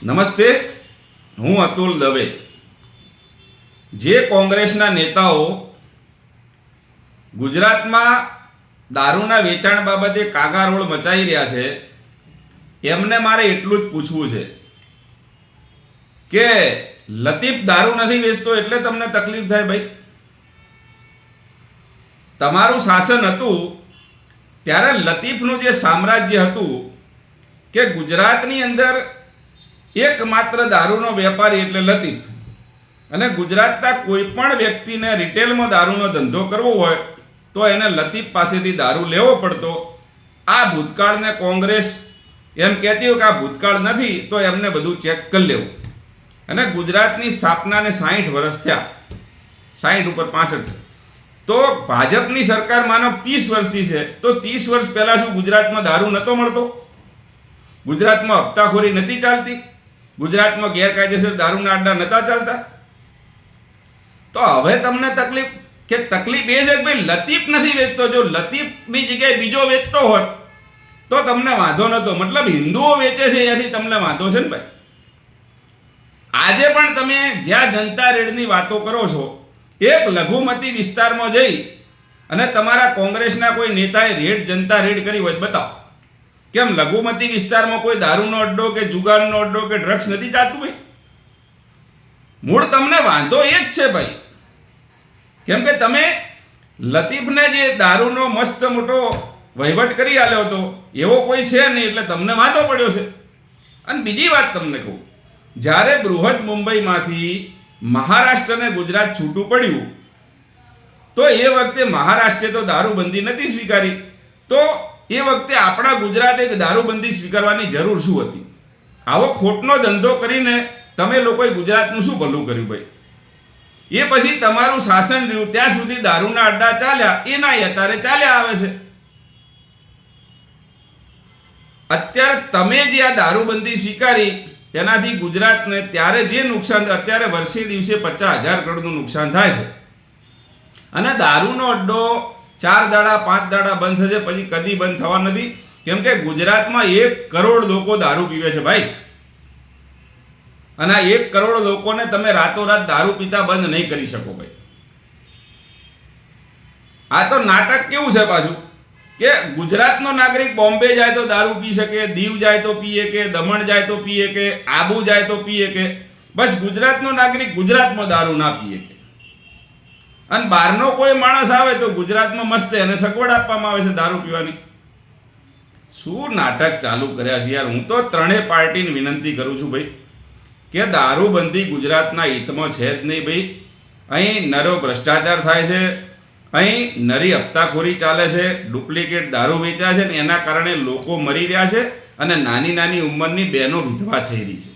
નમસ્તે, હું અતુલ દવે. જે કોંગ્રેસના નેતાઓ ગુજરાતમાં દારૂના વેચાણ બાબતે કાગારોળ મચાવી રહ્યા છે, એમને મારે એટલું જ પૂછવું છે કે લતીફ દારૂ નથી વેચતો એટલે તમને તકલીફ થાય. ભાઈ, તમારું શાસન હતું ત્યારે લતીફનું જે સામ્રાજ્ય હતું કે ગુજરાતની અંદર એકમાત્ર દારૂનો વેપારી એટલે લતીફ, અને ગુજરાતના કોઈ પણ વ્યક્તિને રિટેલમાં દારૂનો ધંધો કરવો હોય તો એને લતીફ પાસેથી દારૂ લેવો પડતો. આ ભૂતકાળને કોંગ્રેસ એમ કહેતી હોય કે આ ભૂતકાળ નથી, તો એમને બધું ચેક કરી લેવું. અને ગુજરાતની સ્થાપનાને 60 વર્ષ થયા, 60 ઉપર 65. તો ભાજપની સરકાર માનો 30 વર્ષથી છે, તો 30 વર્ષ પહેલાં શું ગુજરાતમાં દારૂ નહોતો મળતો? ગુજરાતમાં હપ્તાખોરી નથી ચાલતી? ગુજરાતમાં ગેરકાયદેસર દારૂના અડ્ડા નહોતા ચાલતા? તો હવે તમને તકલીફ એ છે કે ભાઈ લતીફ નથી વેચતો. જો લતીફની જગ્યાએ બીજો વેચતો હોત તો તમને વાંધો નહોતો. મતલબ હિન્દુઓ વેચે છે એથી તમને વાંધો છે ને ભાઈ. આજે પણ તમે જ્યાં જનતા રેડની વાતો કરો છો, એક લઘુમતી વિસ્તારમાં જઈ અને તમારા કોંગ્રેસના કોઈ નેતાએ જનતા રેડ કરી હોય બતાવો. કેમ લઘુમતી વિસ્તારમાં કોઈ દારૂનો અડ્ડો કે જુગારનો અડ્ડો કે ડ્રગ્સ નથી ચાલતું? ભાઈ, મૂળ તમને વાંધો એ જ છે ભાઈ. કેમ કે તમે લતીફને જે દારૂનો મસ્ત મોટો વહીવટ કરી આલ્યો હતો એવો કોઈ છે નહીં, એટલે તમને વાંધો પડ્યો છે. અને બીજી વાત તમને કહું, જ્યારે બૃહદ મુંબઈમાંથી મહારાષ્ટ્ર અને ગુજરાત છૂટું પડ્યું તો એ વખતે મહારાષ્ટ્રે તો દારૂબંધી નથી સ્વીકારી, તો એ વખતે આપણા ગુજરાતે દારૂબંધી સ્વીકારવાની જરૂર શું હતી? આવો ખોટનો ધંધો કરીને તમે લોકોએ ગુજરાતનું શું ભલું કર્યું ભાઈ? એ પછી તમારું શાસન રહ્યું ત્યાં સુધી દારૂના અડ્ડા ચાલ્યા, એના અત્યારે ચાલ્યા આવે છે. અત્યારે તમે જે આ દારૂબંધી સ્વીકારી એનાથી ગુજરાતને ત્યારે જે નુકસાન, અત્યારે વર્ષે દિવસે 50,000 કરોડનું નુકસાન થાય છે. અને દારૂનો અડ્ડો 4 દાડા 5 દાડા બંધ થશે, પછી કદી બંધ થવા નથી. કેમ કે ગુજરાતમાં 1 કરોડ લોકો દારૂ પીવે છે ભાઈ. અને આ 1 કરોડ લોકોને તમે રાતોરાત દારૂ પીતા બંધ નહીં કરી શકો ભાઈ. આ તો નાટક કેવું છે પાછું કે ગુજરાતનો નાગરિક બોમ્બે જાય તો દારૂ પી શકે, દીવ જાય તો પીએ કે, દમણ જાય તો પીએ કે, આબુ જાય તો પીએ કે, બસ ગુજરાતનો નાગરિક ગુજરાતમાં દારૂ ના પીએ કે. અને બહારનો કોઈ માણસ આવે તો ગુજરાતમાં મસ્ત એને સગવડ આપવામાં આવે છે દારૂ પીવાની. શું નાટક ચાલુ કર્યા છે યાર! હું તો ત્રણેય પાર્ટીને વિનંતી કરું છું ભાઈ કે દારૂબંધી ગુજરાતના હિતમાં છે જ નહીં ભાઈ. અહીં નરો ભ્રષ્ટાચાર થાય છે, અહીં નરી હપ્તાખોરી ચાલે છે, ડુપ્લિકેટ દારૂ વેચાય છે, ને એના કારણે લોકો મરી રહ્યા છે, અને નાની નાની ઉંમરની બહેનો વિધવા થઈ રહી છે.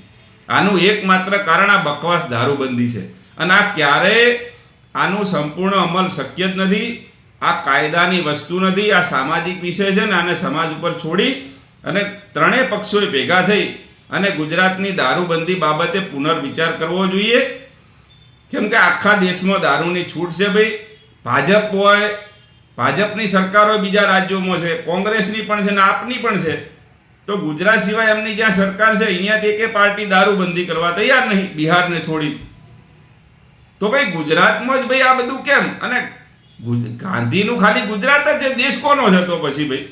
આનું એકમાત્ર કારણ આ બકવાસ દારૂબંધી છે. અને આ ક્યારેય આનું સંપૂર્ણ અમલ શક્ય જ નથી. આ કાયદાની વસ્તુ નથી, આ સામાજિક વિષય છે ને આને સમાજ ઉપર છોડી અને ત્રણેય પક્ષોએ ભેગા થઈ અને ગુજરાતની દારૂબંધી બાબતે પુનર્વિચાર કરવો જોઈએ. કેમ કે આખા દેશમાં દારૂની છૂટ છે ભાઈ. ભાજપ હોય, ભાજપની સરકાર હોય બીજા રાજ્યોમાં છે, કોંગ્રેસની પણ છે ને આપની પણ છે, તો ગુજરાત સિવાય એમની જ્યાં સરકાર છે અહીંયાથી એકે પાર્ટી દારૂબંધી કરવા તૈયાર નહીં, બિહારને છોડી. તો ભાઈ ગુજરાતમાં જ ભાઈ આ બધું કેમ? અને ગાંધીનું ખાલી ગુજરાત જ છે, દેશ કોનો છે તો પછી ભાઈ?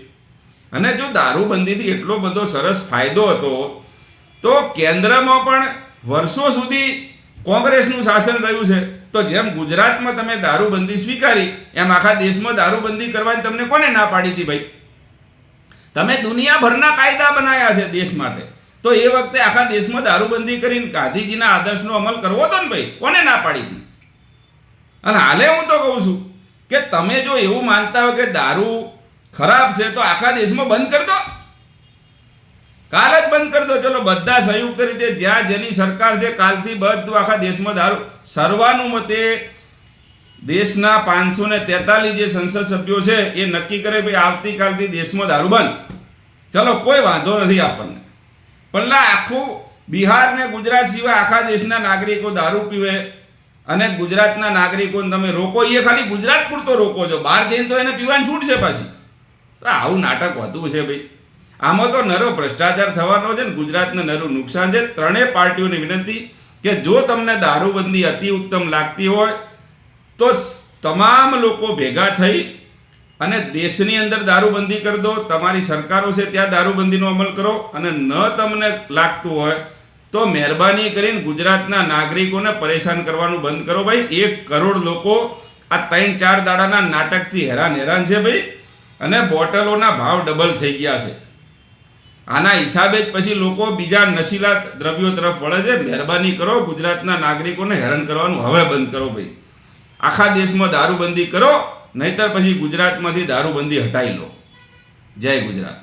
અને જો દારૂબંધીથી એટલો બધો સરસ ફાયદો હતો તો કેન્દ્રમાં પણ વર્ષો સુધી કોંગ્રેસનું શાસન રહ્યું છે. તો જેમ ગુજરાતમાં તમે દારૂબંધી સ્વીકારી એમ આખા દેશમાં દારૂબંધી કરવાની તમને કોને ના પાડી હતી ભાઈ? તમે દુનિયાભરના કાયદા બનાવ્યા છે દેશ માટે, તો એ વખતે આખા દેશમાં દારૂબંધી કરીને ગાંધીજીના આદર્શનો અમલ કરવો હતો ને ભાઈ, કોને ના પાડી હતી? અને હાલે હું તો કહું છું કે તમે જો એવું માનતા હો કે દારૂ ખરાબ છે તો આખા દેશમાં બંધ કરી દો, કાલ જ બંધ કરી દો. ચલો બધા સંયુક્ત રીતે જ્યાં જેની સરકાર છે કાલથી બધું આખા દેશમાં દારૂ. સર્વાનુમતે દેશના 543 જે સંસદ સભ્યો છે એ નક્કી કરે ભાઈ આવતીકાલથી દેશમાં દારૂ બંધ. ચલો કોઈ વાંધો નથી આપણને. પણ આખું બિહાર ને ગુજરાત સિવાય આખા દેશના નાગરિકો દારૂ પીવે અને ગુજરાતના નાગરિકોને તમે રોકો, એ ખાલી ગુજરાત પૂરતો રોકો છો, બહાર જઈને તો એને પીવાની છૂટ છે પાછી. તો આવું નાટક વધુ છે ભાઈ. આમાં તો નરો ભ્રષ્ટાચાર થવાનો છે ને ગુજરાતને નરું નુકસાન છે. ત્રણેય પાર્ટીઓની વિનંતી કે જો તમને દારૂબંધી અતિ ઉત્તમ લાગતી હોય તો તમામ લોકો ભેગા થઈ અને દેશની અંદર દારૂબંધી કરી દો. તમારી સરકારો છે ત્યાં દારૂબંધીનો અમલ કરો. અને ન તમને લાગતું હોય તો મહેરબાની કરીને ગુજરાતના નાગરિકોને પરેશાન કરવાનું બંધ કરો ભાઈ. 1 કરોડ લોકો આ 3-4 દાડાના નાટકથી હેરાન છે ભાઈ. અને બોટલોના ભાવ ડબલ થઈ ગયા છે. આના હિસાબે જ પછી લોકો બીજા નશીલા દ્રવ્યો તરફ વળે છે. મહેરબાની કરો, ગુજરાતના નાગરિકોને હેરાન કરવાનું હવે બંધ કરો ભાઈ. આખા દેશમાં દારૂબંધી કરો, નહીતર પછી ગુજરાતમાંથી દારૂબંધી હટાવી લો. જય ગુજરાત.